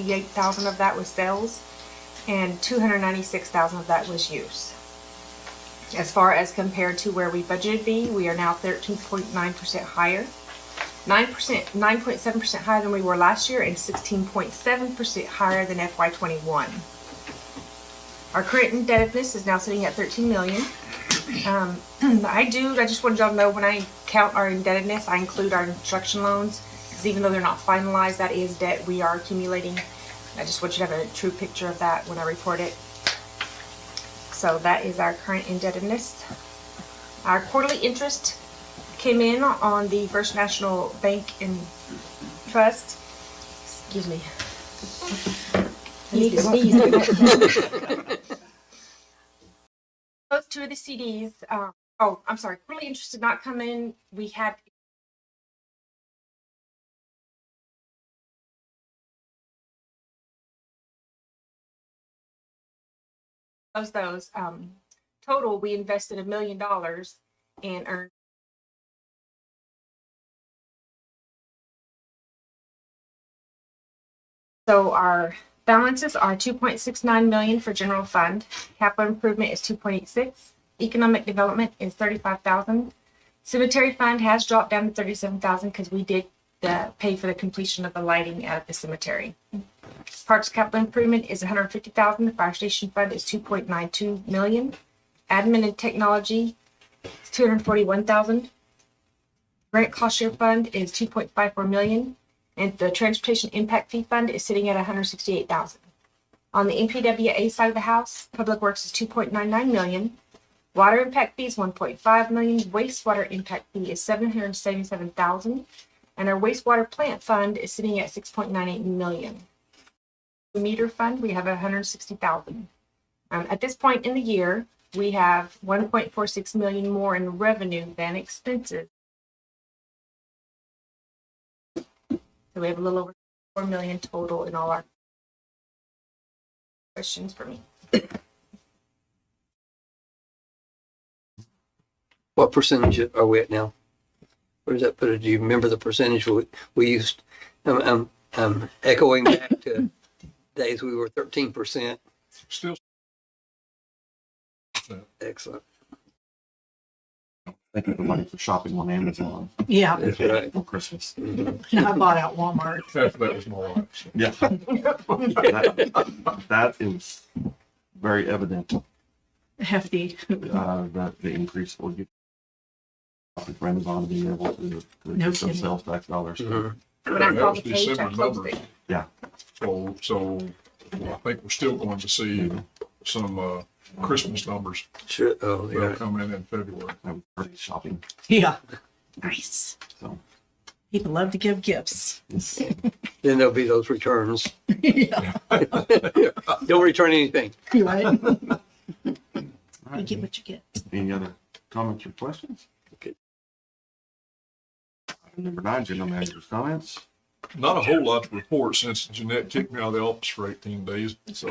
$88,000 of that was sales, and $296,000 of that was use. As far as compared to where we budgeted be, we are now 13.9% higher, 9.7% higher than we were last year, and 16.7% higher than FY21. Our current indebtedness is now sitting at $13 million. I just wanted y'all to know when I count our indebtedness, I include our construction loans, because even though they're not finalized, that is debt we are accumulating. I just want you to have a true picture of that when I report it. So that is our current indebtedness. Our quarterly interest came in on the First National Bank and Trust. Excuse me. I need to sneeze. Those two of the CDs. I'm sorry. Quarterly interest did not come in. We had those. Total, we invested $1 million and earned. So our balances are $2.69 million for general fund. Capital improvement is $2.86. Economic development is $35,000. Cemetery fund has dropped down to $37,000 because we did pay for the completion of the lighting at the cemetery. Parks capital improvement is $150,000. The fire station fund is $2.92 million. Admin and technology is $241,000. Grant cost share fund is $2.54 million. And the transportation impact fee fund is sitting at $168,000. On the NPWA side of the house, public works is $2.99 million. Water impact fee is $1.5 million. Wastewater impact fee is $777,000. And our wastewater plant fund is sitting at $6.98 million. The meter fund, we have $160,000. At this point in the year, we have $1.46 million more in revenue than expenses. So we have a little over $4 million total in all our questions for me. What percentage are we at now? Where does that put it? Do you remember the percentage we used? I'm echoing back to days we were 13%. Still. Excellent. Thank everybody for shopping on Amazon Yeah, That's right. for Christmas. and I bought out Walmart. Half that was my wife. Yeah. That is very evident, Hefty. that the increase will get Amazon being able to No get some kidding. sales tax dollars. Mhm. When I That saw was the page, I December closed numbers. it. Yeah. So I think we're still going to see some Christmas numbers Sure. Oh, that'll yeah. come in February. I'm pretty shopping. Yeah. Nice. So People love to give gifts. it's, Then there'll be those returns. Yeah. Don't return anything. You right? all You right. get what you get. Any other comments or questions? Okay. Item number 9, general manager's comments. Not a whole lot to report since Jeanette kicked me out of the office for 18 days. So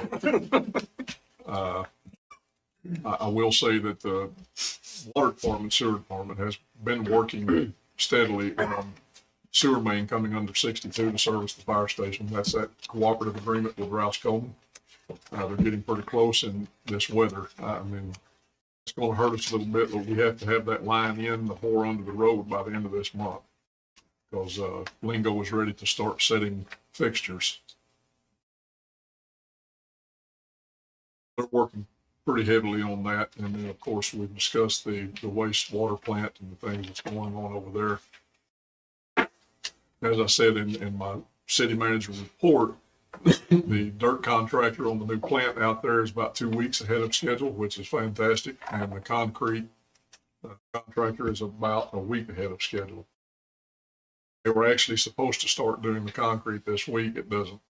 I will say that the water department, sewer department has been working steadily on sewer main coming under 62 to service the fire station. That's that cooperative agreement with Rouse Coleman. They're getting pretty close in this weather. I mean, it's going to hurt us a little bit, but we have to have that line in the bore under the road by the end of this month, because Lingo is ready to start setting fixtures. They're working pretty heavily on that. And then, of course, we've discussed the wastewater plant and the things that's going on over there. As I said in my city manager report, the dirt contractor on the new plant out there is about 2 weeks ahead of schedule, which is fantastic. And the concrete contractor is about a week ahead of schedule. They were actually supposed to start doing the concrete this week. It doesn't.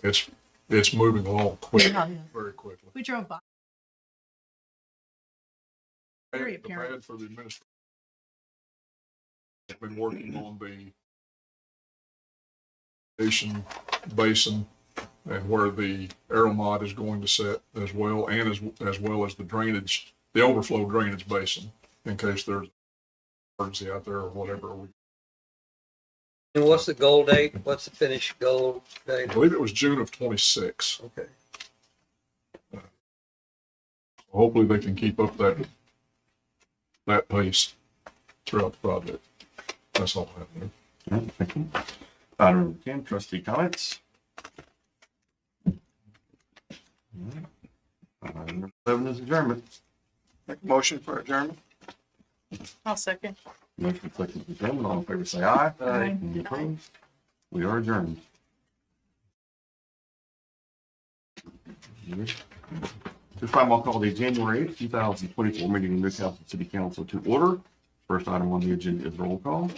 It's moving along quickly, Yeah, yeah. very quickly. We drove by. Very The apparent. bad for the administration. I've been working on the irrigation basin and where the aeromod is going to set as well, and as well as the drainage, the overflow drainage basin, in case there's emergency out there or whatever. And what's the goal date? What's the finish goal I date? believe it was June of 26. Okay. Hopefully they can keep up that pace throughout the project. That's all I have there. Okay, thank you. Item number 10, trustee comments. Item number 7 is adjournment. Make a motion for adjournment? I'll second. Motion second for adjournment. All in favor, say aye. Aye. Any opposed? We are adjourned. This time I'll call the January 8th, 2024 meeting of Newcastle City Council to order. First item on the agenda is roll call.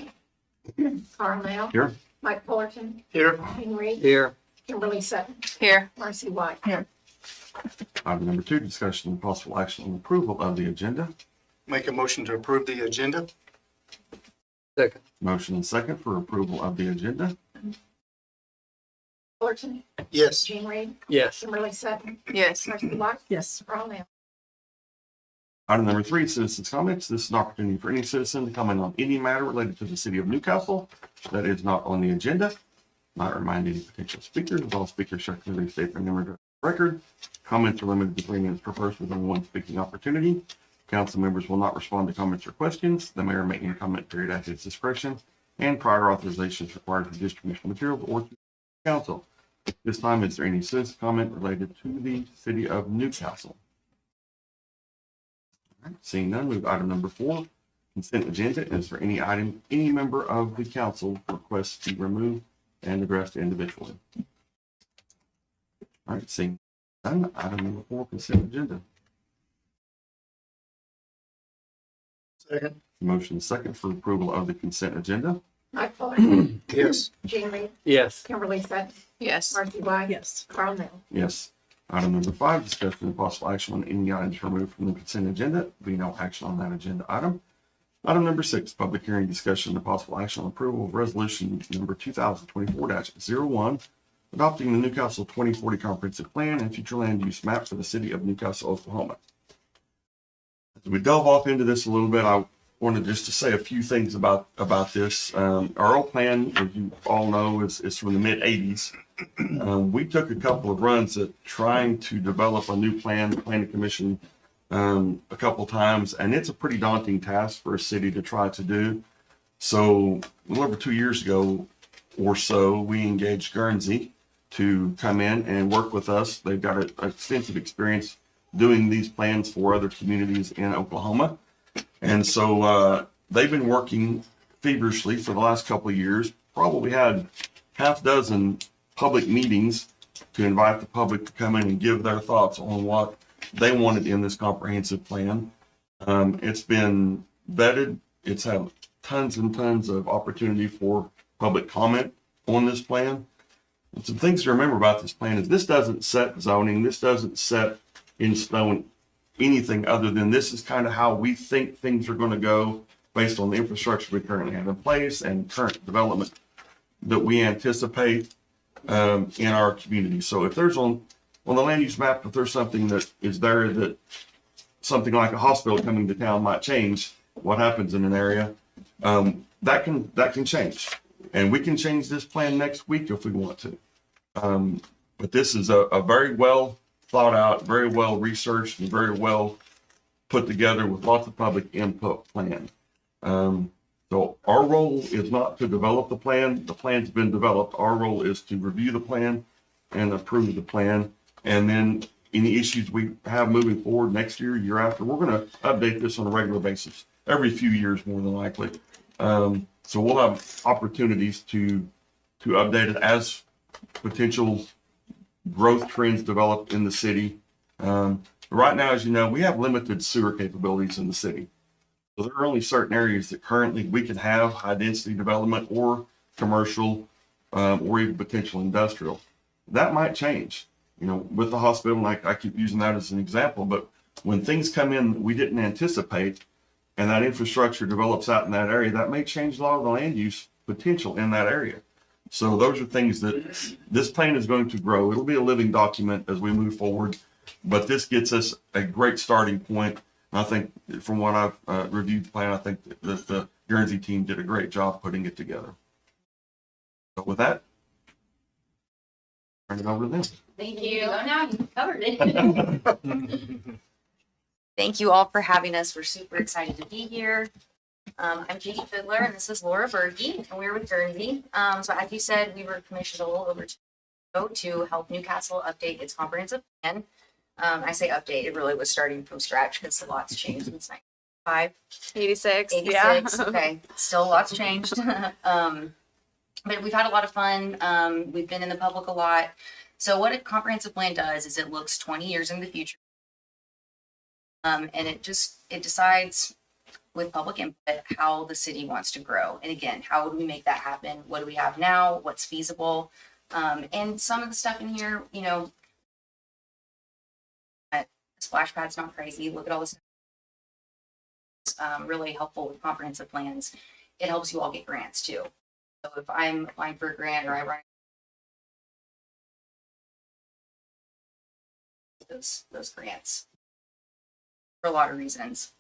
Carl Nell. Here. Mike Fullerton. Here. Gene Reed. Here. Kimberly Sutton. Here. Marcy White. Item number 2, discussion and possible action on approval of the agenda. Make a motion to approve the agenda? Second. Motion and second for approval of the agenda. Fullerton. Yes. Gene Reed. Yes. Kimberly Sutton. Yes. Marcy White. Yes. Carl Nell. Item number 3, citizens' comments. This is an opportunity for any citizen to comment on any matter related to the city of Newcastle that is not on the agenda. Might remind any potential speakers that all speakers shall clearly state their name and record. Comments are limited to 3 minutes per person with only one speaking opportunity. Council members will not respond to comments or questions. The mayor may end comment period at his discretion, and prior authorization is required for distribution of materials or to council. This time, is there any citizen comment related to the city of Newcastle? All right, seeing none, move to item number 4, consent agenda. Is there any item any member of the council requests to be removed and addressed individually? All right, seeing none, item number 4, consent agenda. Second. Motion second for approval of the consent agenda. Mike Fullerton. Yes. Gene Reed. Yes. Kimberly Sutton. Yes. Marcy White. Yes. Carl Nell. Yes. Item number 5, discussion and possible action on any items removed from the consent agenda. Be no action on that agenda item. Item number 6, public hearing discussion and possible action on approval of resolution number 2024-01, adopting the Newcastle 2040 comprehensive plan and future land use map for the city of Newcastle, Oklahoma. As we delve off into this a little bit, I wanted just to say a few things about this. Our old plan, as you all know, is from the mid 80s. We took a couple of runs at trying to develop a new plan, the planning commission, a couple times, and it's a pretty daunting task for a city to try to do. So a little over 2 years ago or so, we engaged Guernsey to come in and work with us. They've got an extensive experience doing these plans for other communities in Oklahoma. And so they've been working feverishly for the last couple of years, probably had half dozen public meetings to invite the public to come in and give their thoughts on what they wanted in this comprehensive plan. It's been vetted. It's had tons and tons of opportunity for public comment on this plan. And some things to remember about this plan is this doesn't set zoning. This doesn't set in stone anything other than this is kind of how we think things are going to go based on the infrastructure we currently have in place and current development that we anticipate in our community. So if there's on the land use map, if there's something that is there that something like a hospital coming to town might change what happens in an area, that can change. And we can change this plan next week if we want to. But this is a very well thought out, very well researched, and very well put together with lots of public input plan. So our role is not to develop the plan. The plan's been developed. Our role is to review the plan and approve the plan. And then any issues we have moving forward next year, year after, we're going to update this on a regular basis, every few years more than likely. So we'll have opportunities to update it as potential growth trends develop in the city. Right now, as you know, we have limited sewer capabilities in the city. So there are only certain areas that currently we can have high density development or commercial or even potential industrial. That might change, with the hospital. Like I keep using that as an example, but when things come in that we didn't anticipate and that infrastructure develops out in that area, that may change a lot of the land use potential in that area. So those are things that this plan is going to grow. It'll be a living document as we move forward, but this gets us a great starting point. And I think from what I've reviewed the plan, I think that the Guernsey team did a great job putting it together. So with that, turn it over to them. Thank you. Oh, now you covered it. Thank you all for having us. We're super excited to be here. I'm Katie Fiddler, and this is Laura Berge, and we're with Guernsey. So as you said, we were commissioned a little over 2 years ago to help Newcastle update its comprehensive plan. I say update, it really was starting from scratch because a lot's changed since 1995. 86. 86, okay, still lots changed. But we've had a lot of fun. We've been in the public a lot. So what a comprehensive plan does is it looks 20 years in the future. And it decides with public input how the city wants to grow. And again, how would we make that happen? What do we have now? What's feasible? And some of the stuff in here, the splash pad's not crazy. Look at all this. Really helpful with comprehensive plans. It helps you all get grants too. So if I'm applying for a grant or I run those grants for a lot of reasons.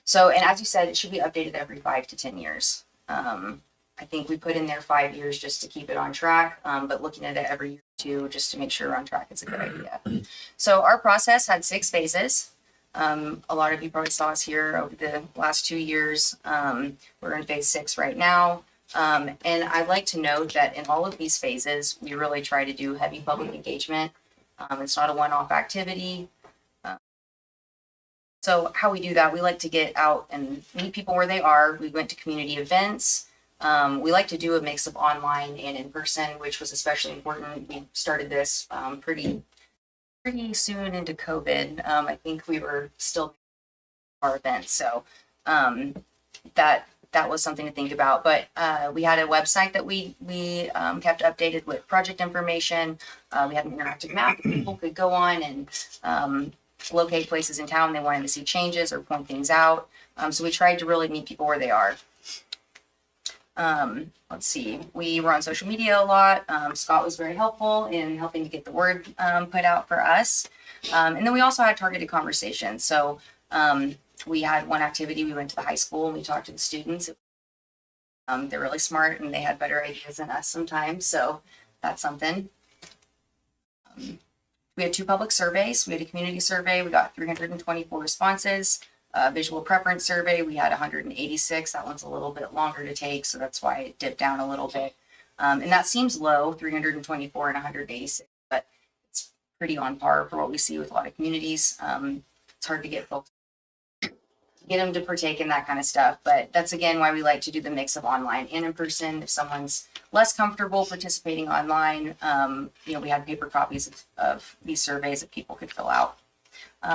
So, and as you said, it should be updated every 5 to 10 years. I think we put in there 5 years just to keep it on track, but looking at it every year or two just to make sure we're on track is a good idea. So our process had 6 phases. A lot of you probably saw us here over the last 2 years. We're in phase 6 right now. And I'd like to note that in all of these phases, we really try to do heavy public engagement. It's not a one-off activity. So how we do that, we like to get out and meet people where they are. We went to community events. We like to do a mix of online and in person, which was especially important. We started this pretty soon into COVID. I think we were still our events, so that was something to think about. But we had a website that we kept updated with project information. We had an interactive map that people could go on and locate places in town they wanted to see changes or point things out. So we tried to really meet people where they are. Let's see, we were on social media a lot. Scott was very helpful in helping to get the word put out for us. And then we also had targeted conversations. So we had one activity, we went to the high school and we talked to the students. They're really smart and they had better ideas than us sometimes. So that's something. We had 2 public surveys. We had a community survey. We got 324 responses. Visual preference survey, we had 186. That one's a little bit longer to take, so that's why it dipped down a little bit. And that seems low, 324 and 186, but it's pretty on par for what we see with a lot of communities. It's hard to get folks, get them to partake in that kind of stuff, but that's again why we like to do the mix of online and in person. If someone's less comfortable participating online, we had paper copies of these surveys that people could fill out.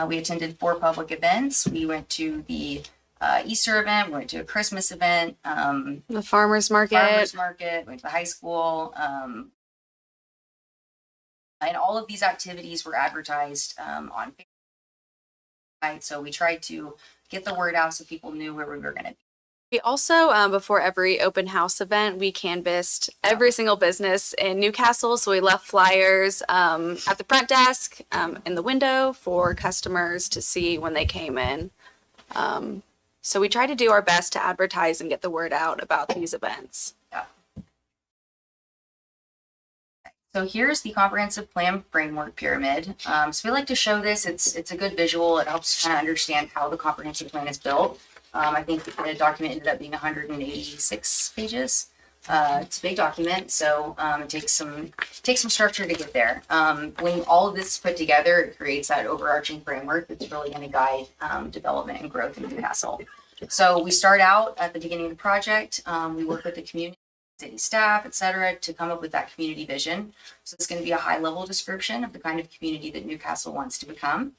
We attended 4 public events. We went to the Easter event, we went to a Christmas event, The farmer's market. went to the high school. And all of these activities were advertised on Facebook. So we tried to get the word out so people knew where we were going to be. We also, before every open house event, we canvassed every single business in Newcastle. So we left flyers at the front desk, in the window for customers to see when they came in. So we try to do our best to advertise and get the word out about these events. So here's the comprehensive plan framework pyramid. So we like to show this. It's a good visual. It helps kind of understand how the comprehensive plan is built. I think the document ended up being 186 pages. It's a big document, so it takes some structure to get there. When all of this is put together, it creates that overarching framework that's really going to guide development and growth in Newcastle. So we start out at the beginning of the project. We work with the community, city staff, et cetera, to come up with that community vision. So it's going to be a high-level description of the kind of community that Newcastle wants to become.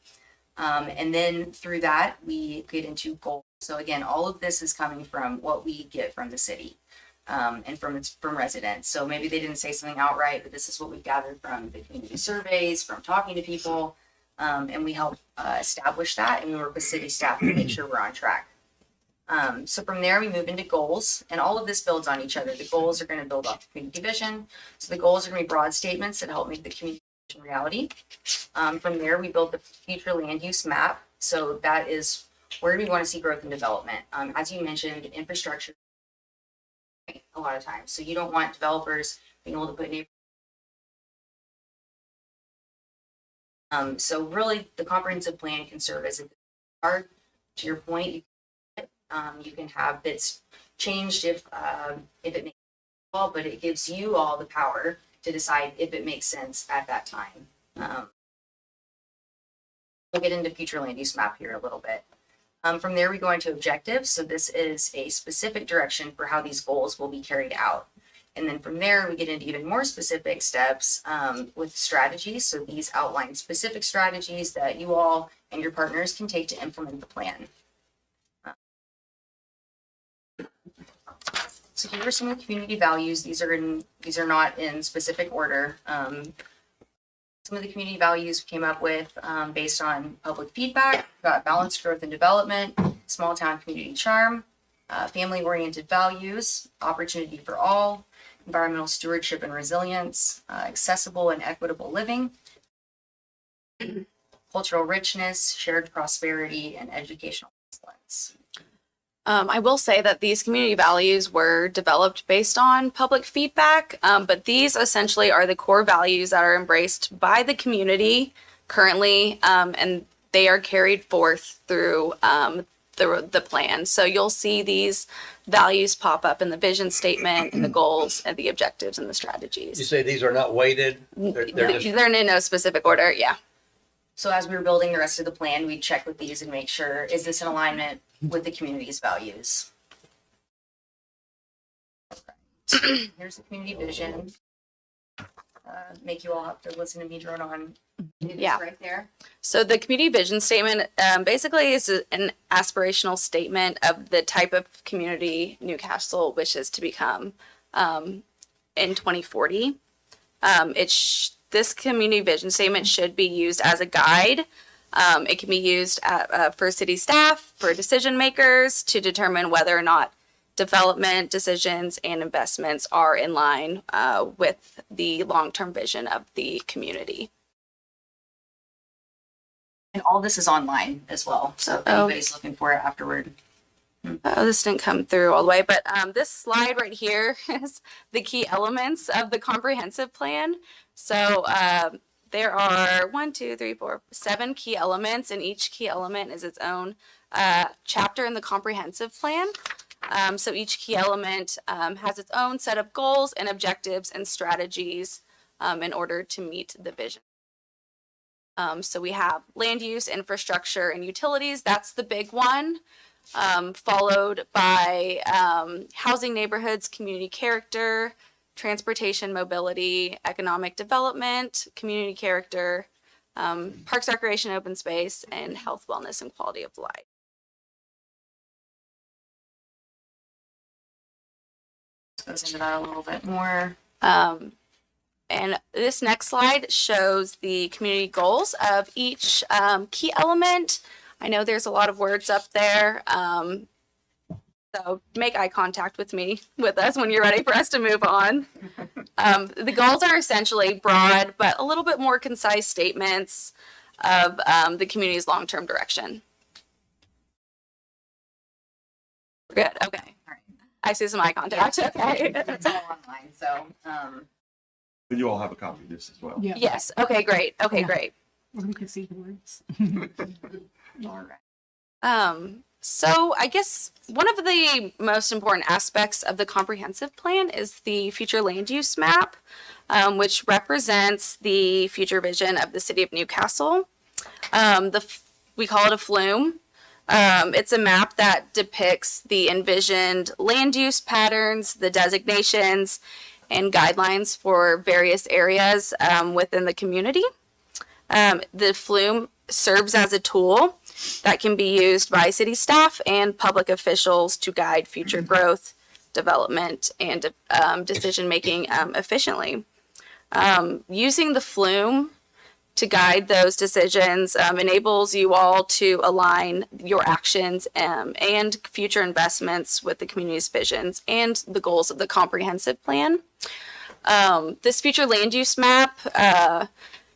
And then through that, we get into goals. So again, all of this is coming from what we get from the city and from residents. So maybe they didn't say something outright, but this is what we've gathered from the community surveys, from talking to people, and we help establish that, and we work with city staff to make sure we're on track. So from there, we move into goals, and all of this builds on each other. The goals are going to build off the community vision. So the goals are going to be broad statements that help make the community vision reality. From there, we build the future land use map. So that is, where do we want to see growth and development? As you mentioned, infrastructure a lot of times. So you don't want developers being able to put so really the comprehensive plan can serve as a card. To your point, you can have bits changed if it makes sense, but it gives you all the power to decide if it makes sense at that time. We'll get into future land use map here a little bit. From there, we go into objectives. So this is a specific direction for how these goals will be carried out. And then from there, we get into even more specific steps with strategies. So these outline specific strategies that you all and your partners can take to implement the plan. So here are some of the community values. These are not in specific order. Some of the community values we came up with based on public feedback. We've got balanced growth and development, small town community charm, family-oriented values, opportunity for all, environmental stewardship and resilience, accessible and equitable living, cultural richness, shared prosperity, and educational excellence. I will say that these community values were developed based on public feedback, but these essentially are the core values that are embraced by the community currently, and they are carried forth through the plan. So you'll see these values pop up in the vision statement, and the goals, and the objectives, and the You strategies. say these are not weighted? They're just, They're in no specific order, yeah. So as we were building the rest of the plan, we'd check with these and make sure, is this in alignment with the community's values? Here's the community vision. Make you all have to listen to me drone on. Yeah. Right there. So the community vision statement basically is an aspirational statement of the type of community Newcastle wishes to become in 2040. This community vision statement should be used as a guide. It can be used for city staff, for decision makers to determine whether or not development decisions and investments are in line with the long-term vision of the community. And all this is online as well. So if anybody's looking for it afterward. Oh, this didn't come through all the way, but this slide right here is the key elements of the comprehensive plan. So there are 7 key elements, and each key element is its own chapter in the comprehensive plan. So each key element has its own set of goals and objectives and strategies in order to meet the vision. So we have land use, infrastructure, and utilities. That's the big one. Followed by housing neighborhoods, community character, transportation, mobility, economic development, community character, parks, recreation, open space, and health, wellness, and quality of life. Goes into that a little bit more. And this next slide shows the community goals of each key element. I know there's a lot of words up there. So make eye contact with us when you're ready for us to move on. The goals are essentially broad, but a little bit more concise statements of the community's long-term direction. Good, okay. All right. I see some eye contact, okay. It's all online, so But you all have a copy of this as well. Yeah. Yes, okay, great, okay, Yeah. great. We can see the words. all right. So I guess one of the most important aspects of the comprehensive plan is the future land use map, which represents the future vision of the city of Newcastle. We call it a flume. It's a map that depicts the envisioned land use patterns, the designations, and guidelines for various areas within the community. The flume serves as a tool that can be used by city staff and public officials to guide future growth, development, and decision-making efficiently. Using the flume to guide those decisions enables you all to align your actions and future investments with the community's visions and the goals of the comprehensive plan. This future land use map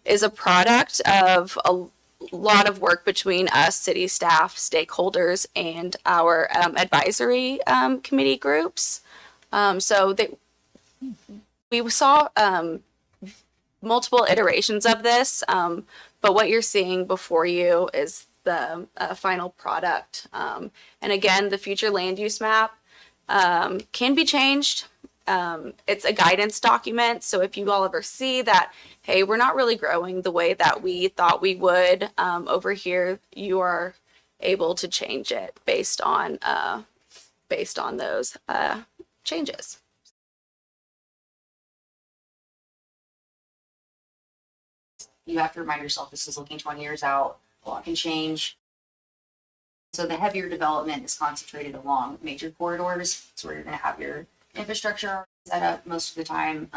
is a product of a lot of work between us, city staff, stakeholders, and our advisory committee groups. We saw multiple iterations of this, but what you're seeing before you is the final product. And again, the future land use map can be changed. It's a guidance document, so if you all ever see that, hey, we're not really growing the way that we thought we would over here, you are able to change it based on those changes. You have to remind yourself this is looking 20 years out. A lot can change. So the heavier development is concentrated along major corridors. It's where you're going to have your infrastructure set up most of the time.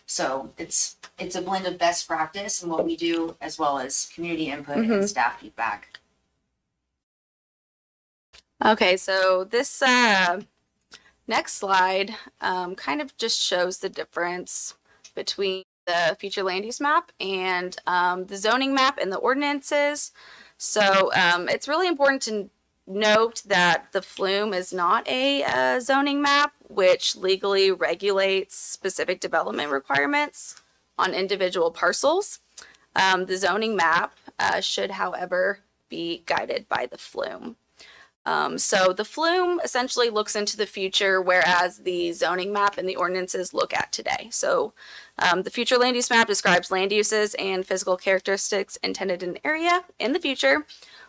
So it's a blend of best practice and what we do, as well as community input and staff feedback. Okay, so this next slide kind of just shows the difference between the future land use map and the zoning map and the ordinances. So it's really important to note that the flume is not a zoning map, which legally regulates specific development requirements on individual parcels. The zoning map should, however, be guided by the flume. So the flume essentially looks into the future, whereas the zoning map and the ordinances look at today. So the future land use map describes land uses and physical characteristics intended in an area in the future,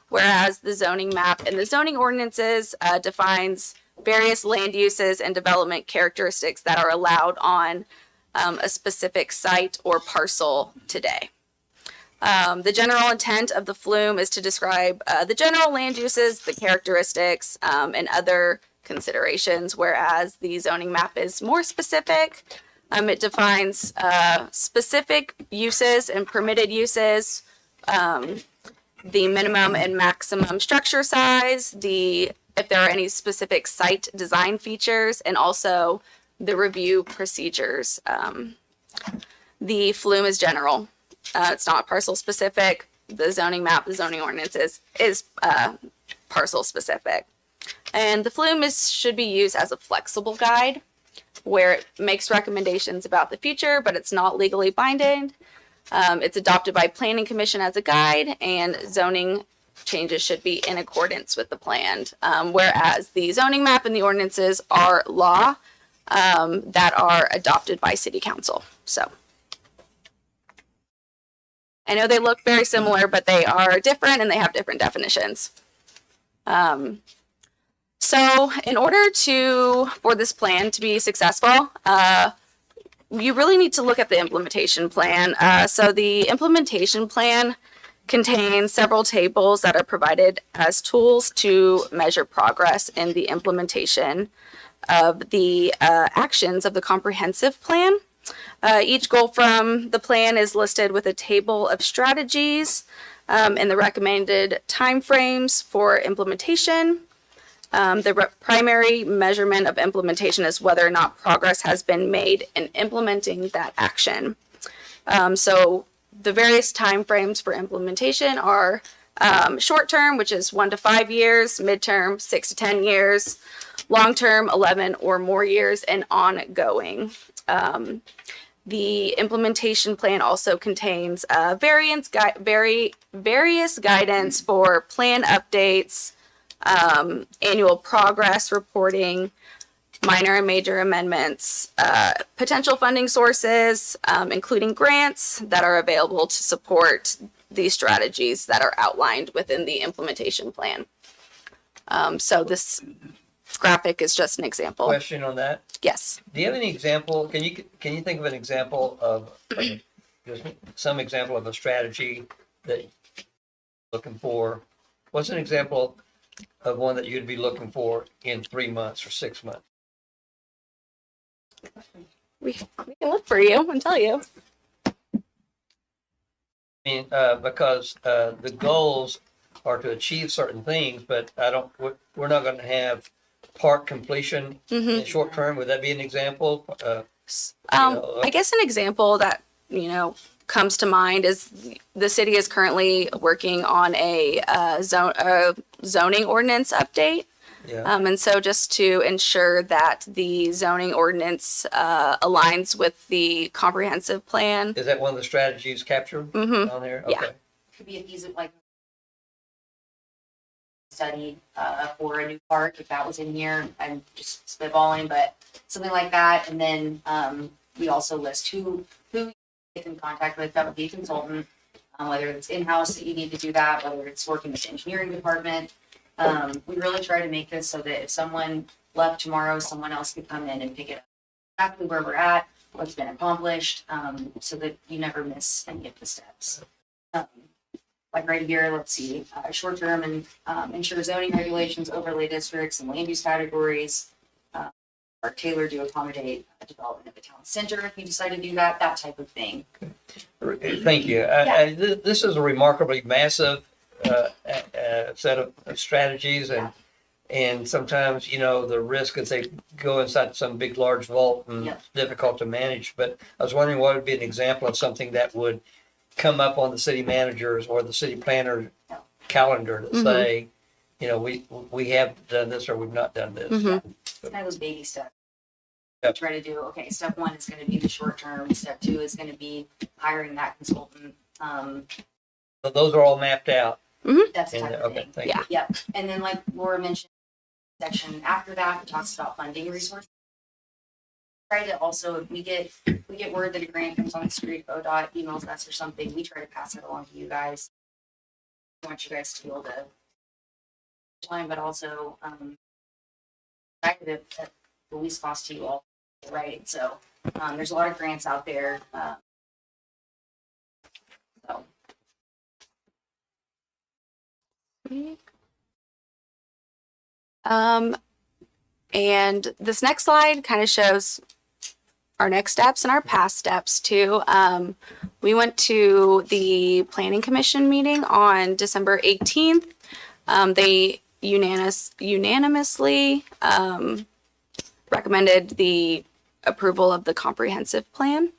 whereas the zoning map and the zoning ordinances defines various land uses and development characteristics that are allowed on a specific site or parcel today. The general intent of the flume is to describe the general land uses, the characteristics, and other considerations, whereas the zoning map is more specific. It defines specific uses and permitted uses, the minimum and maximum structure size, if there are any specific site design features, and also the review procedures. The flume is general. It's not parcel specific. The zoning map, the zoning ordinances is parcel specific. And the flume should be used as a flexible guide where it makes recommendations about the future, but it's not legally binding. It's adopted by Planning Commission as a guide, and zoning changes should be in accordance with the plan. Whereas the zoning map and the ordinances are law that are adopted by City Council. So I know they look very similar, but they are different and they have different definitions. So in order for this plan to be successful, you really need to look at the implementation plan. So the implementation plan contains several tables that are provided as tools to measure progress in the implementation of the actions of the comprehensive plan. Each goal from the plan is listed with a table of strategies and the recommended timeframes for implementation. The primary measurement of implementation is whether or not progress has been made in implementing that action. So the various timeframes for implementation are short term, which is 1 to 5 years, midterm, 6 to 10 years, long term, 11 or more years, and ongoing. The implementation plan also contains various guidance for plan updates, annual progress reporting, minor and major amendments, potential funding sources, including grants that are available to support these strategies that are outlined within the implementation plan. So this graphic is just an example. Question on that? Yes. Do you have any example? Can you think of an example of just some example of a strategy that you're looking for? What's an example of one that you'd be looking for in 3 months or 6 months? We can look for you and tell you. I mean, because the goals are to achieve certain things, but we're not going to have park completion in short term. Would that be an example? I guess an example that, comes to mind is the city is currently working on a zoning ordinance update. Yeah. And so just to ensure that the zoning ordinance aligns with the comprehensive plan. Is that one of the strategies captured Mhm. on there? Yeah. Okay. Could be a piece of like study for a new park, if that was in here. I'm just spitballing, but something like that. And then we also list who you get in contact with. That would be a consultant, whether it's in-house that you need to do that, whether it's working with the engineering department. We really try to make this so that if someone left tomorrow, someone else could come in and pick it up exactly where we're at, what's been accomplished, so that you never miss any of the steps. Like right here, let's see, short-term and ensure zoning regulations, overlay districts, and land use categories are tailored to accommodate development of the town center if you decide to do that, that type of thing. Thank you. This is a remarkably massive set of strategies, and sometimes, the risk is they go inside some big, large vault and Yeah. it's difficult to manage. But I was wondering what would be an example of something that would come up on the city manager's or the city planner calendar to say, we have done this or we've not done this. Mhm. It's kind of those baby steps. Yep. Try to do, okay, step one is gonna be the short term, step two is gonna be hiring that consultant. So those are all mapped out. That's the And, type of okay, thing. thank you. Yep, and then like Laura mentioned, section after that, it talks about funding resources. Try to also, if we get word that a grant comes on the street, ODOT emails us or something, we try to pass it along to you guys. I want you guys to be able to time, but also, try to at the least cost to you all, right? So, there's a lot of grants out there, so. And this next slide kind of shows our next steps and our past steps too. We went to the Planning Commission meeting on December 18th. They unanimously recommended the approval of the comprehensive plan.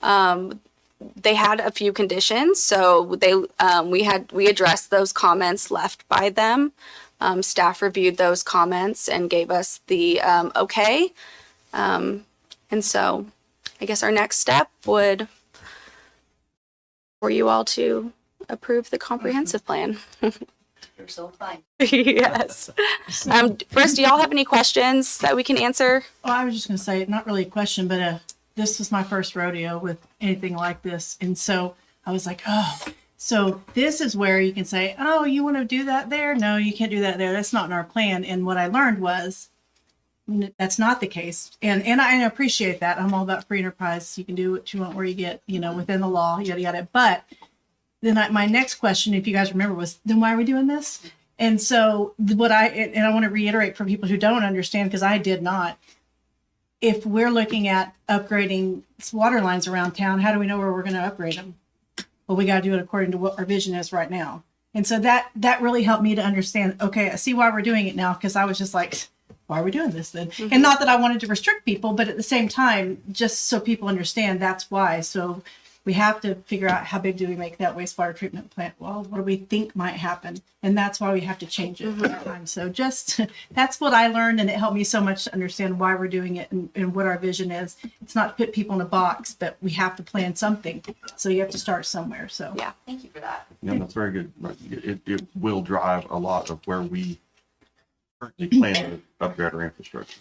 They had a few conditions, so we addressed those comments left by them. Staff reviewed those comments and gave us the okay. And so I guess our next step would for you all to approve the comprehensive plan. You're so fine. Yes. First, do y'all have any questions that we can answer? Well, I was just going to say, not really a question, but this was my first rodeo with anything like this. And so I was like, oh, so this is where you can say, oh, you want to do that there? No, you can't do that there. That's not in our plan. And what I learned was that's not the case. And I appreciate that. I'm all about free enterprise. You can do what you want where you get, within the law, yada, yada. But then my next question, if you guys remember, was then why are we doing this? And so I want to reiterate for people who don't understand, because I did not. If we're looking at upgrading water lines around town, how do we know where we're going to upgrade them? Well, we got to do it according to what our vision is right now. And so that really helped me to understand, okay, I see why we're doing it now, because I was just like, why are we doing this then? And not that I wanted to restrict people, but at the same time, just so people understand that's why. So we have to figure out how big do we make that wastewater treatment plant? Well, what do we think might happen? And that's why we have to change it every time. So just that's what I learned, and it helped me so much to understand why we're doing it and what our vision is. It's not to put people in a box, but we have to plan something. So you have to start somewhere. So Yeah. Thank you for that. Yeah, that's very good. It will drive a lot of where we currently plan to upgrade our infrastructure.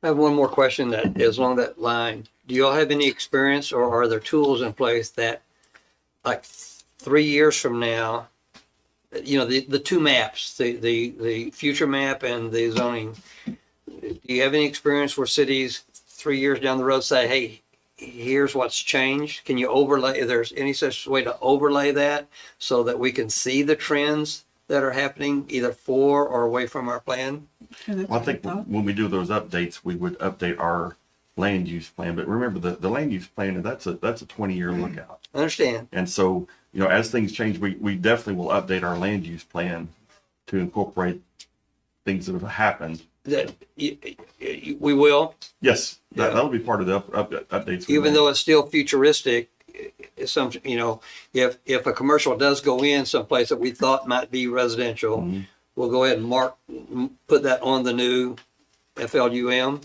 I have one more question that is along that line. Do you all have any experience, or are there tools in place that, like 3 years from now, the two maps, the future map and the zoning, do you have any experience where cities 3 years down the road say, hey, here's what's changed? Can you overlay, if there's any such way to overlay that so that we can see the trends that are happening either for or away from our plan? Well, I think when we do those updates, we would update our land use plan. But remember, the land use plan, that's a 20-year lookout. I understand. And so, as things change, we definitely will update our land use plan to incorporate things that have happened. That we will, Yes, that'll be part of the updates. we even make. though it's still futuristic. If a commercial does go in someplace that we thought might be residential, we'll go ahead and put that on the new FLUM.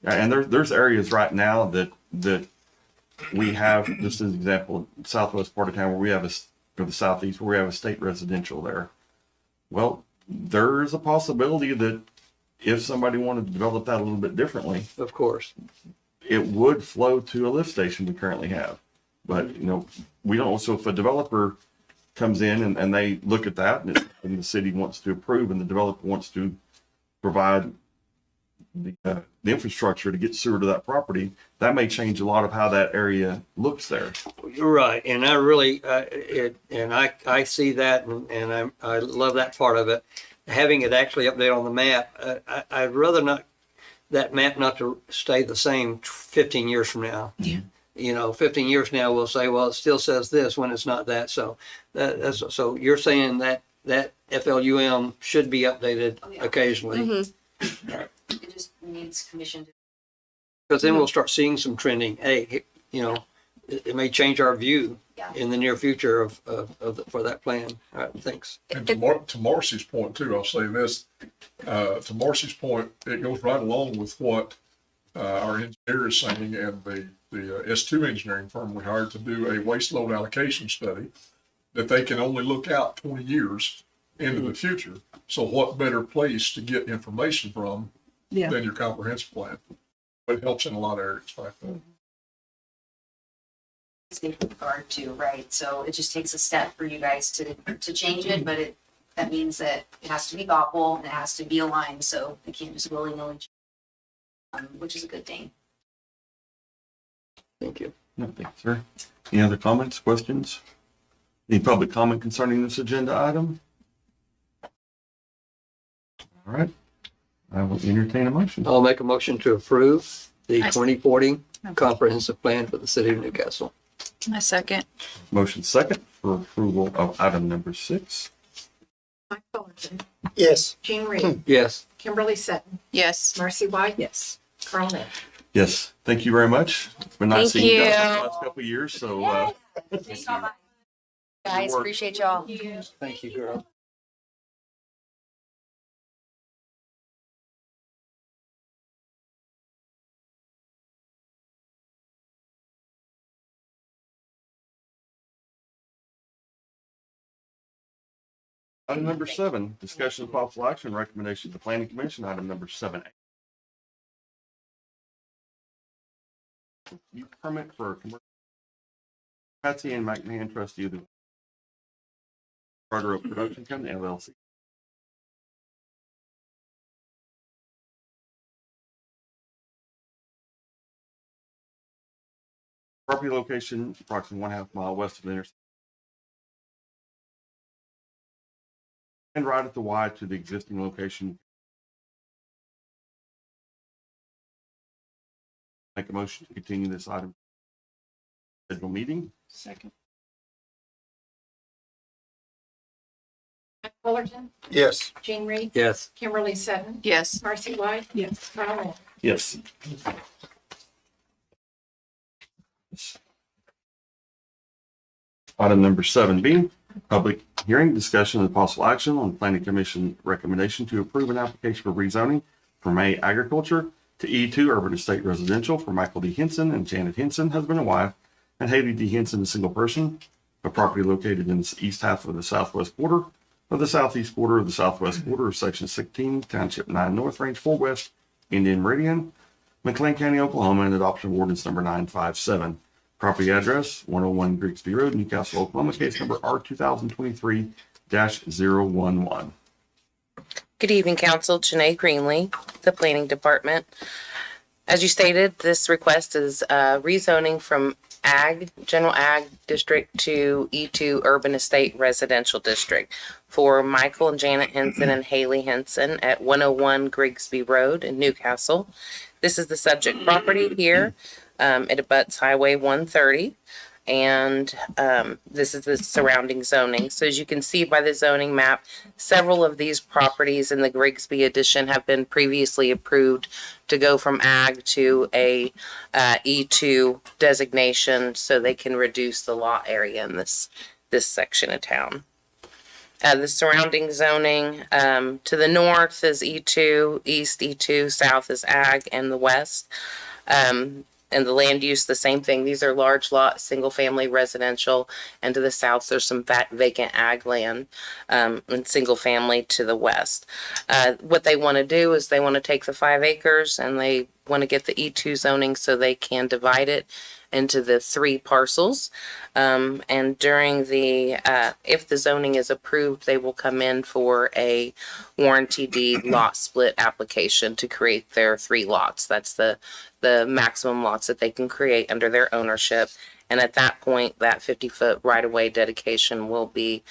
Yeah, and there's areas right now that we have, just as an example, southwest part of town where we have or the southeast where we have a state residential there. Well, there's a possibility that if somebody wanted to develop that a little bit differently, Of course. it would flow to a lift station we currently have. But, we don't, so if a developer comes in and they look at that and the city wants to approve and the developer wants to provide the infrastructure to get sewer to that property, that may change a lot of how that area looks there. You're right, and I really, I see that, and I love that part of it. Having it actually updated on the map, I'd rather not, that map not to stay the same 15 years from now. Yeah. 15 years now, we'll say, well, it still says this when it's not that. So so you're saying that FLUM should be updated Oh, yeah. occasionally. Mhm. It just needs commission. Because then we'll start seeing some trending. Hey, it may change our view Yeah. in the near future for that plan. All right, thanks. And to Marcy's point too, I'll say this, to Marcy's point, it goes right along with what our engineer is saying, and the S2 engineering firm we hired to do a waste load allocation study, that they can only look out 20 years into the future. So what better place to get information from Yeah. than your comprehensive plan? It helps in a lot of areas like that. State regard to, right? So it just takes a step for you guys to change it, but that means that it has to be thoughtful and it has to be aligned, so it can't just willy-nilly change, which is a good thing. Thank you. No, thank you, sir. Any other comments, questions? Any public comment concerning this agenda item? All right. I will entertain a motion. I'll make a motion to approve the I- 2040 comprehensive plan for the city of Newcastle. My second. Motion second for approval of item number 6. Mike Fullerton, Yes. Jean Reed, Yes. Kimberly Sutton, Yes. Marcy White, Yes. Carl Nell. Yes, thank you very much. It's been nice Thank seeing you guys you. the last couple of years, so, Guys, work. appreciate y'all. Thank you, girl. item number 7, discussion of possible action, recommendation to the planning commission, item number 7A. You permit for a commercial. Patsy and McMahon, trustee of the Charter Oak Production Company, LLC. Property location approximately 1/2 mile west of the intersection. And right at the Y to the existing location. Make a motion to continue this item. Schedule meeting. Second. Mike Fullerton, Yes. Jean Reed, Yes. Kimberly Sutton, Yes. Marcy White, Yes. Carl Nell. Yes. Item number 7B, public hearing, discussion and possible action on planning commission recommendation to approve an application for rezoning from A agriculture to E2 urban estate residential for Michael D. Henson and Janet Henson, husband and wife, and Haley D. Henson, a single person, a property located in the east half of the southwest quarter of the southeast quarter of the southwest quarter of section 16, township 9 north, range 4 west, Indian Meridian, McLean County, Oklahoma, and adoption of ordinance number 957. Property address, 101 Grigsby Road, Newcastle, Oklahoma, case number R2023-011. Good evening, Council. Janae Greenlee, the Planning Department. As you stated, this request is rezoning from General Ag District to E2 Urban Estate Residential District for Michael and Janet Henson and Haley Henson at 101 Grigsby Road in Newcastle. This is the subject property here. It abuts Highway 130. And this is the surrounding zoning. So as you can see by the zoning map, several of these properties in the Grigsby addition have been previously approved to go from ag to a E2 designation so they can reduce the lot area in this section of town. The surrounding zoning, to the north is E2, east E2, south is ag, and the west. And the land use, the same thing. These are large lot, single family residential. And to the south, there's some vacant ag land, and single family to the west. What they want to do is they want to take the 5 acres and they want to get the E2 zoning so they can divide it into the 3 parcels. And during the, if the zoning is approved, they will come in for a warranty deed lot split application to create their 3 lots. That's the maximum lots that they can create under their ownership. And at that point, that 50-foot right-of-way dedication will be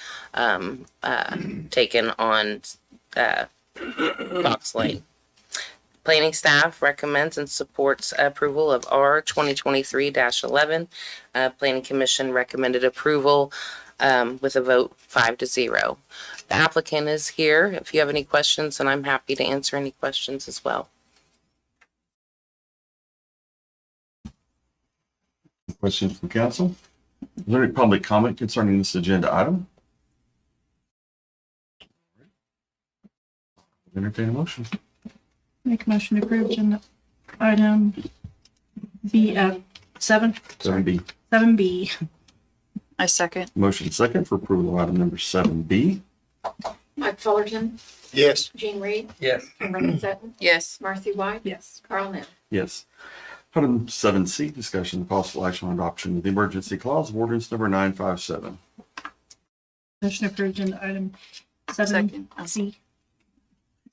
taken on Fox Lane. Planning staff recommends and supports approval of R 2023-11. Planning Commission recommended approval with a vote 5-0. The applicant is here. If you have any questions, and I'm happy to answer any questions as well. Questions from council? Is there any public comment concerning this agenda item? Entertain a motion. Make a motion to approve agenda item B, 7, 7B. 7B. I second. Motion second for approval of item number 7B. Mike Fullerton, Yes. Gene Reed, Yes. Kimberly Sutton, Yes. Marcy White, Yes. Carl Nell. Yes. Item 7C, discussion of possible action on adoption of the emergency clause of ordinance number 957. Motion to approve agenda item 7C.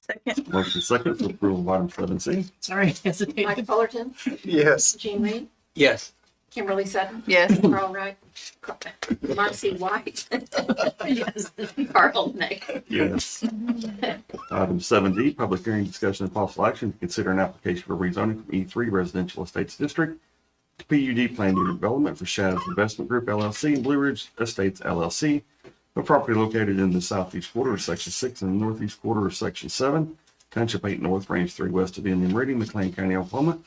Second. Motion second for approval of item 7C. Sorry, Mike hesitated. Fullerton, Yes. Gene Reed, Yes. Kimberly Sutton, Yes. Carl Wright, Marcy White, Yes. Carl Nell. Yes. Item 7D, public hearing, discussion and possible action to consider an application for rezoning from E3 Residential Estates District to PUD Planned Unit Development for Shaz Investment Group LLC and Blue Ridge Estates LLC, a property located in the southeast quarter of Section 6 and the northeast quarter of Section 7, Township 8 North, Range 3 west of Indian Meridian, McLean County, Oklahoma.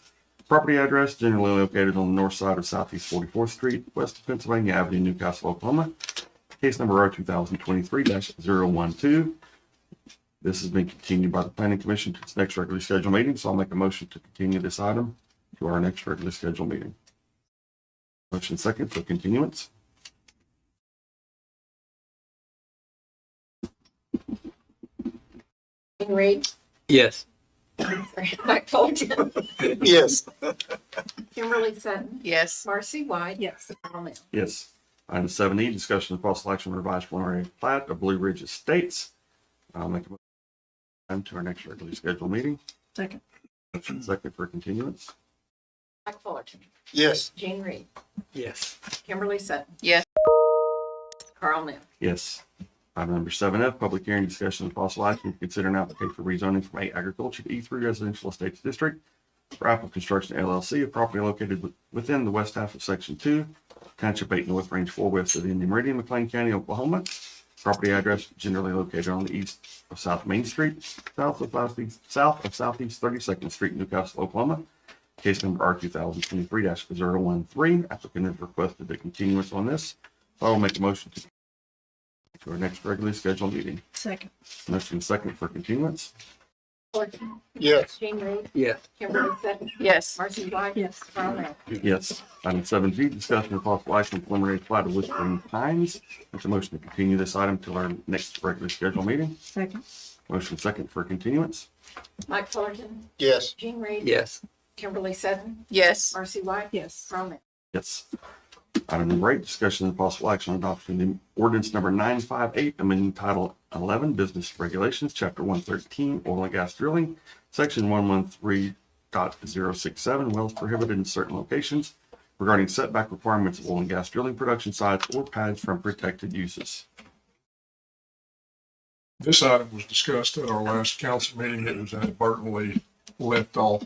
Property address generally located on the north side of Southeast 44th Street, west of Pennsylvania Avenue, Newcastle, Oklahoma. Case number R 2023-012. This has been continued by the Planning Commission to its next regularly scheduled meeting, so I'll make a motion to continue this item to our next regularly scheduled meeting. Motion second for continuance. Gene Reed, Yes. Mike Fullerton, Yes. Kimberly Sutton, Yes. Marcy White, Yes. Carl Nell. Yes. Item 7E, discussion of possible action on revised preliminary plat of Blue Ridge Estates. I'll make a motion to our next regularly scheduled meeting. Second. Motion second for continuance. Mike Fullerton, Yes. Gene Reed, Yes. Kimberly Sutton, Yes. Carl Nell. Yes. Item number 7F, public hearing, discussion of possible action to consider an application for rezoning from A Agriculture to E3 Residential Estates District for Apple Construction LLC, a property located within the west half of Section 2, Township 8 North, Range 4 west of the Indian Meridian, McLean County, Oklahoma. Property address generally located on the east of South Main Street, south of Southeast 32nd Street, Newcastle, Oklahoma. Case number R 2023-013. Applicant has requested a continuance on this. So I will make a motion to our next regularly scheduled meeting. Second. Motion second for continuance. Fullerton, Yes. Gene Reed, Yes. Kimberly Sutton, Yes. Marcy White, Yes. Carl Nell. Yes. Item 7G, discussion of possible action on preliminary plat of Whispering Pines. That's a motion to continue this item till our next regularly scheduled meeting. Second. Motion second for continuance. Mike Fullerton, Yes. Gene Reed, Yes. Kimberly Sutton, Yes. Marcy White, Yes. Carl Nell. Yes. Item number 8, discussion of possible action on adoption of the ordinance number 958, amending Title 11 Business Regulations, Chapter 113, Oil and Gas Drilling, Section 113.067, wells prohibited in certain locations regarding setback requirements of oil and gas drilling production sites or pads from protected uses. This item was discussed at our last council meeting. It was inadvertently left off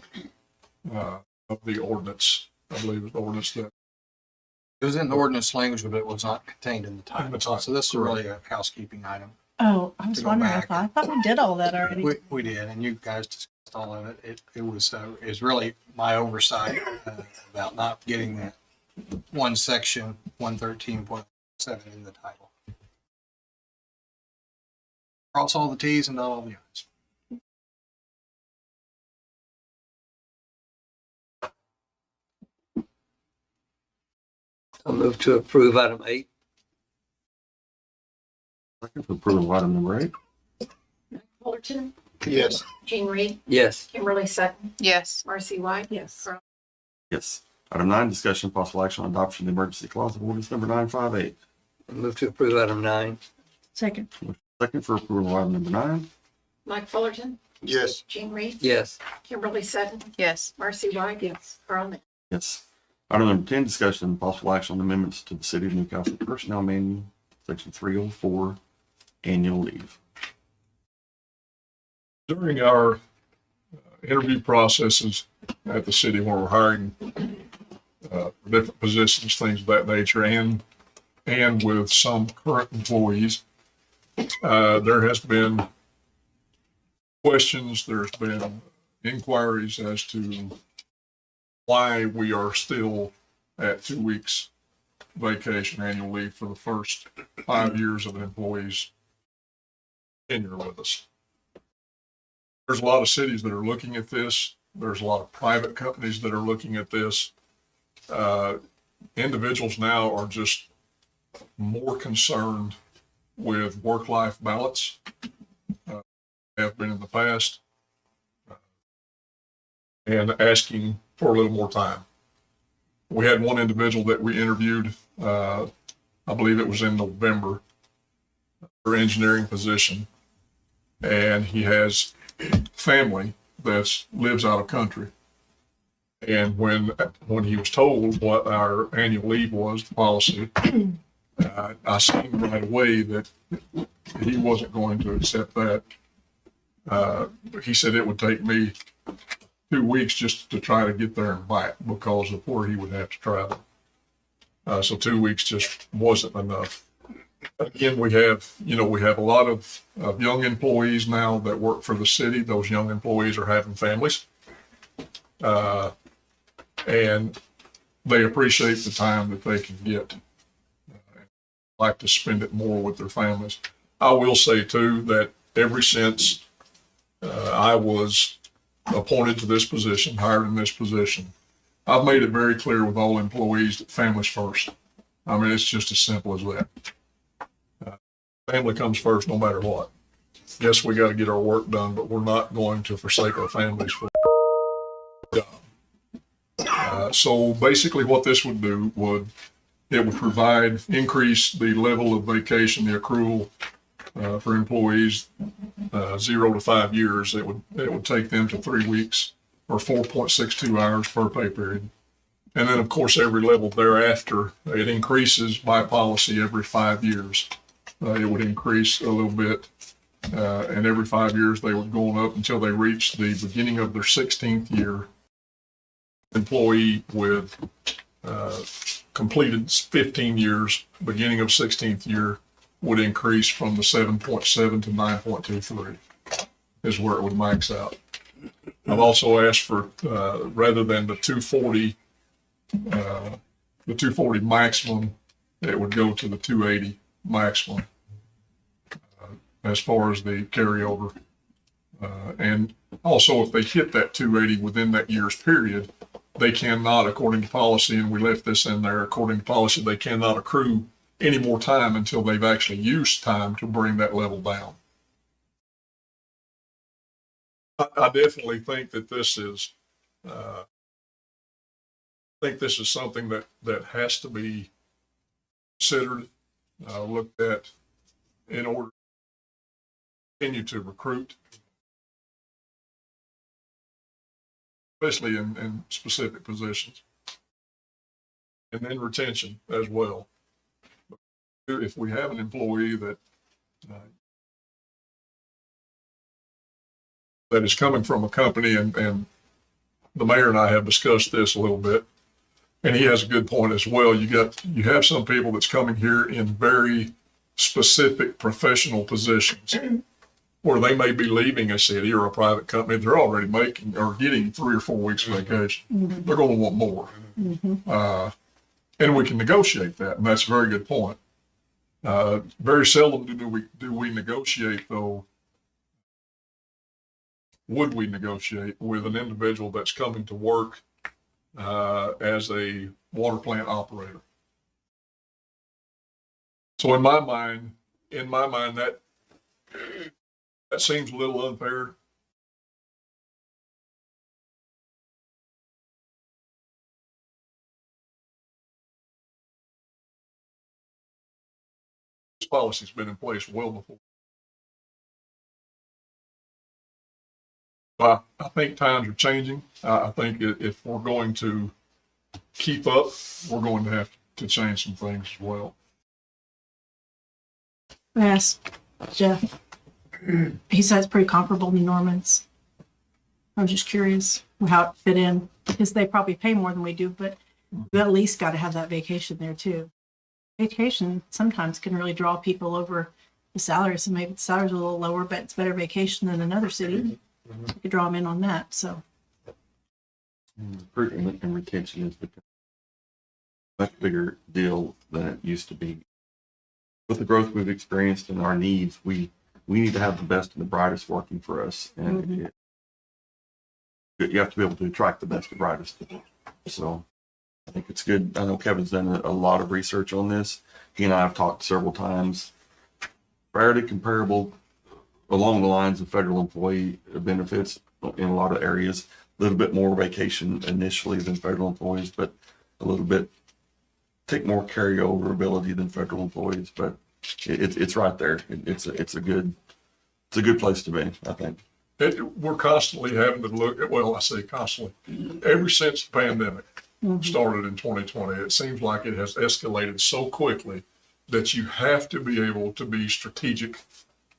of the ordinance. I believe it was the ordinance that It was in the ordinance language, but it was not contained in the In the title. title, So this is really a housekeeping item. Oh, I was To go wondering back. if I thought we did all that already. We did, and you guys discussed all of it. It was really my oversight about not getting that one section, 113.7 in the title. cross all the Ts and dot all the Is. I'll move to approve item 8. Second for approval of item number 8. Fullerton, Yes. Gene Reed, Yes. Kimberly Sutton, Yes. Marcy White. Yes. Yes. Item 9, discussion and possible action on adoption of the emergency clause of ordinance number 958. I'll move to approve item 9. Second. Second for approval of item number 9. Mike Fullerton, Yes. Gene Reed, Yes. Kimberly Sutton, Yes. Marcy White. Yes. Carl Nell. Yes. Item number 10, discussion and possible action on amendments to the City of Newcastle Personnel Manual, Section 304, annual leave. During our interview processes at the city where we're hiring different positions, things of that nature, and with some current employees, there has been questions, there's been inquiries as to why we are still at 2 weeks vacation annual leave for the first 5 years of an employee's tenure with us. There's a lot of cities that are looking at this. There's a lot of private companies that are looking at this. Individuals now are just more concerned with work-life balance, have been in the past, and asking for a little more time. We had one individual that we interviewed, I believe it was in November, for engineering position, and he has family that lives out of country. And when he was told what our annual leave was, the policy, I seen right away that he wasn't going to accept that. He said it would take me 2 weeks just to try to get there and back because of where he would have to travel. So 2 weeks just wasn't enough. Again, we have a lot of young employees now that work for the city. Those young employees are having families. And they appreciate the time that they can get. Like to spend it more with their families. I will say too that ever since I was appointed to this position, hired in this position, I've made it very clear with all employees that family's first. I mean, it's just as simple as that. Family comes first no matter what. Yes, we got to get our work done, but we're not going to forsake our families for a job. So basically what this would do would increase the level of vacation, the accrual for employees 0 to 5 years. It would take them to 3 weeks or 4.62 hours per pay period. And then of course every level thereafter, it increases by policy every 5 years. It would increase a little bit, and every 5 years they would go on up until they reach the beginning of their 16th year. Employee with completed 15 years, beginning of 16th year, would increase from the 7.7 to 9.23 is where it would max out. I've also asked for, rather than the 240 maximum, it would go to the 280 maximum as far as the carryover. And also if they hit that 280 within that year's period, they cannot, according to policy, and we left this in there, according to policy, they cannot accrue any more time until they've actually used time to bring that level down. I definitely think that this is, something that has to be considered, looked at in order to continue to recruit, especially in specific positions, and then retention as well. If we have an employee that is coming from a company, and the mayor and I have discussed this a little bit, and he has a good point as well. You have some people that's coming here in very specific professional positions where they may be leaving a city or a private company. They're already making or getting 3 or 4 weeks of vacation. Mm-hmm. They're going to want more. Mm-hmm. And we can negotiate that. And that's a very good point. Very seldom do we negotiate though. Would we negotiate with an individual that's coming to work as a water plant operator? So in my mind, that seems a little unfair. This policy's been in place well before. I think times are changing. I think if we're going to keep up, we're going to have to change some things as well. I asked Jeff. He said it's pretty comparable to Norman's. I was just curious how it fit in because they probably pay more than we do, but we at least got to have that vacation there too. Vacation sometimes can really draw people over the salary. So maybe the salary's a little lower, but it's better vacation than another city. You could draw them in on that. So Recruitment and retention has become a much bigger deal than it used to be. With the growth we've experienced and our needs, we need to have the best and the brightest working for us. And you have to be able to attract the best and brightest. So I think it's good. I know Kevin's done a lot of research on this. He and I have talked several times. Fairly comparable along the lines of federal employee benefits in a lot of areas. A little bit more vacation initially than federal employees, but a little bit take more carryover ability than federal employees. But it's right there. It's a good place to be, I think. We're constantly having to look at, well, I say constantly, ever since the pandemic started in 2020, it seems like it has escalated so quickly that you have to be able to be strategic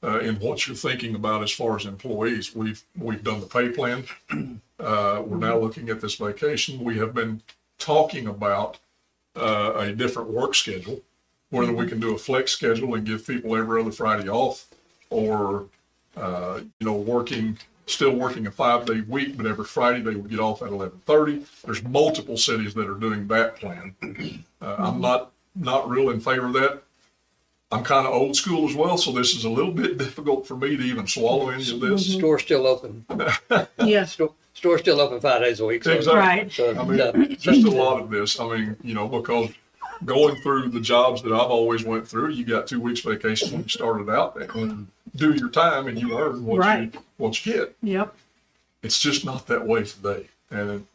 in what you're thinking about as far as employees. We've done the pay plan. We're now looking at this vacation. We have been talking about a different work schedule, whether we can do a flex schedule and give people every other Friday off, or still working a 5-day week, but every Friday they would get off at 11:30. There's multiple cities that are doing that plan. I'm not real in favor of that. I'm kind of old school as well, so this is a little bit difficult for me to even swallow any of this. Store's still open. yeah, Store's still open 5 days a week. So, Exactly. right. so, I mean, just a lot of this. I mean, because going through the jobs that I've always went through, you got 2 weeks vacation when you started out, and do your time and you earn what you get. Yep. It's just not that way today. And,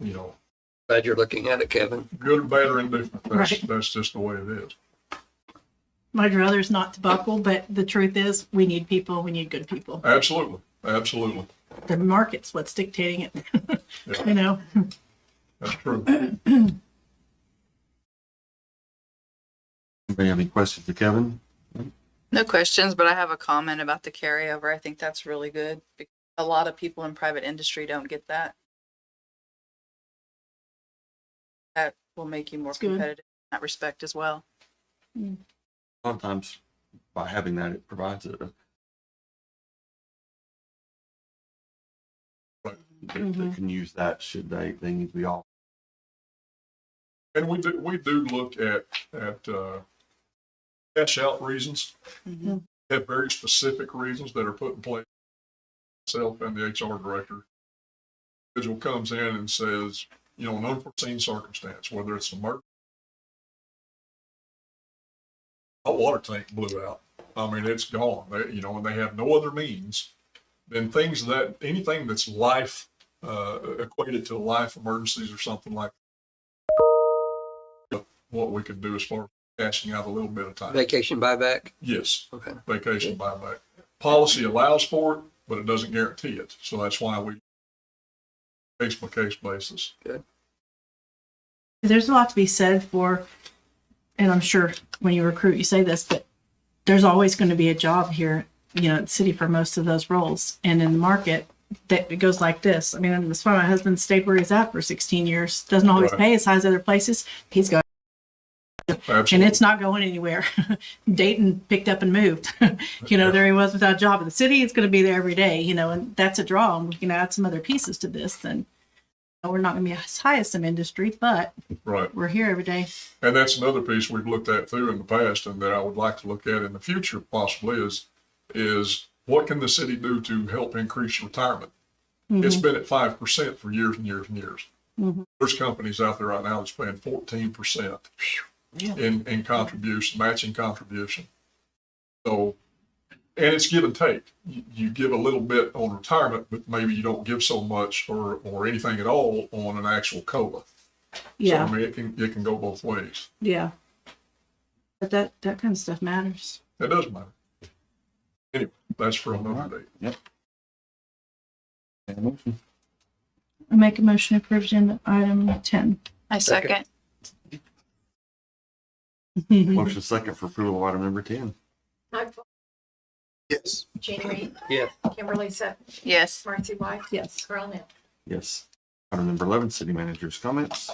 glad you're looking at it, Kevin. good or bad or indifferent, Right. that's just the way it is. My druther's not to buckle, but the truth is we need people. We need good people. Absolutely. The market's what's dictating it. Yeah. That's true. Anybody have any questions for Kevin? No questions, but I have a comment about the carryover. I think that's really good. Because a lot of people in private industry don't get that. That will make you more That's good. competitive in that respect as well. Sometimes by having that, it provides they can use that should they need to be off. And we do look at cash out reasons. Have very specific reasons that are put in place. Myself and the HR director. Individual comes in and says, an unforeseen circumstance, whether it's an emergency, hot water tank blew out. I mean, it's gone. And they have no other means than anything that's life equated to life emergencies or something like that. What we could do as far as cashing out a little bit of time. Vacation buyback. Yes. Okay. Vacation buyback. Policy allows for it, but it doesn't guarantee it. So that's why we case by case basis. Good. There's a lot to be said for, and I'm sure when you recruit, you say this, but there's always going to be a job here, at the city for most of those roles. And in the market, that it goes like this. I mean, that's why my husband stayed where he's at for 16 years. Doesn't always Right. pay as high as other places. He's got, Absolutely. and it's not going anywhere. Dayton picked up and moved. There he was without a job. In the city, it's going to be there every day, and that's a draw. And we can add some other pieces to this. Then We're not going to be as high as some industry, but Right. we're here every day. And that's another piece we've looked at through in the past and that I would like to look at in the future possibly is what can the city do to help increase retirement? It's been at 5% for years and years and years. There's companies out there right now that's paying 14% in contribution, matching contribution. So, and it's give and take. You give a little bit on retirement, but maybe you don't give so much or anything at all on an actual COLA. Yeah. So I mean, it can go both ways. Yeah. But that kind of stuff matters. It does matter. Anyway, that's for another day. Yep. And a motion. I make a motion to approve agenda item 10. I second. Motion second for approval of item number 10. Mike Fullerton, Yes. Gene Reed, Yes. Kimberly Sutton, Yes. Marcy White, Yes. Carl Nell. Yes. Item number 11, city manager's comments.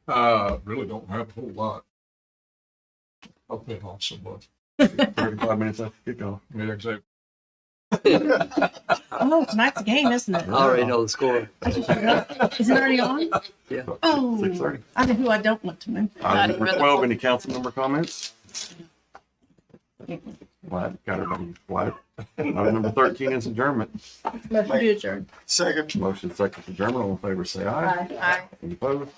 Really don't have a whole lot. I've been on so much. 35 minutes after kickoff. Yeah, exactly. Oh, tonight's a game, isn't it? I already know the score. I just forgot. Is it already on? Yeah. Oh, 6:30. I know who I don't want to win. Item even number the- 12, any council member comments? Flat, got everybody flat. Item number 13 is adjournment. Motion to adjourn. Second. Motion second for adjournment. All in favor, say aye. Aye. Any opposed?